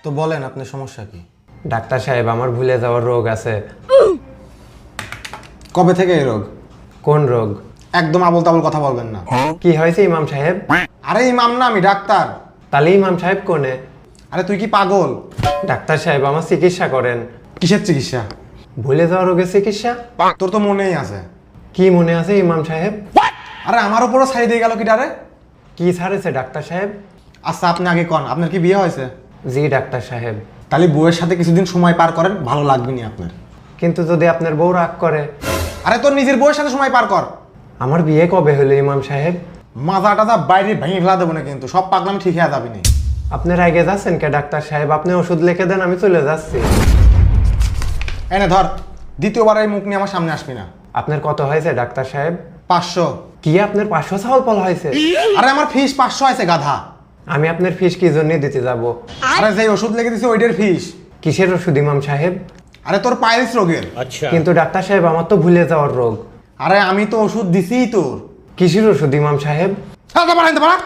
তো বলেন আপনার সমস্যা কি? ডাক্তার সাহেব, আমার ভুলে যাওয়ার রোগ আছে। কবে থেকে এই রোগ? কোন রোগ? একদম আবল তাবল কথা বলবেন না। কি হয়েছে ইমাম সাহেব? আরে ইমাম না, আমি ডাক্তার। তাহলে ইমাম সাহেব কোনে? আরে তুই কি পাগল? ডাক্তার সাহেব, আমার চিকিৎসা করেন। কিসের চিকিৎসা? ভুলে যাওয়া রোগের চিকিৎসা। তোর তো মনেই আছে। কি মনে আছে ইমাম সাহেব? আরে আমার উপরও ছাই দিয়ে গেল কিটারে? কি ছাড়েছে ডাক্তার সাহেব? আচ্ছা আপনি আগে কন, আপনার কি বিয়ে হয়েছে? জি ডাক্তার সাহেব। তাহলে বউয়ের সাথে কিছুদিন সময় পার করেন, ভালো লাগবে নি আপনার। কিন্তু যদি আপনার বউ রাগ করে? আরে তোর নিজের বউয়ের সাথে সময় পার কর। আমার বিয়ে কবে হলো ইমাম সাহেব? মাজা টাজা বাইরে ভেঙে ফেলা দেবো না, কিন্তু সব পাগলামি ঠিক হয়ে যাবি না। আপনি রাগে যাচ্ছেন কে ডাক্তার সাহেব? আপনি ওষুধ লিখে দেন, আমি চলে যাচ্ছি। এনে ধর, দ্বিতীয়বার এই মুখ নিয়ে আমার সামনে আসবি না। আপনার কত হয়েছে ডাক্তার সাহেব? 500। কি আপনার 500 চাউল পল হয়েছে? আরে আমার ফিস 500 আছে গাধা। আমি আপনার ফিস কি জন্য দিতে যাব? আরে যেই ওষুধ লিখে দিছি ওইটার ফিস। কিসের ওষুধ ইমাম সাহেব? আরে তোর পাইলস রোগের। কিন্তু ডাক্তার সাহেব, আমার তো ভুলে যাওয়ার রোগ। আরে আমি তো ওষুধ দিছিই তোর। কিসের ওষুধ ইমাম সাহেব? আরে বাড়াইতে পারা।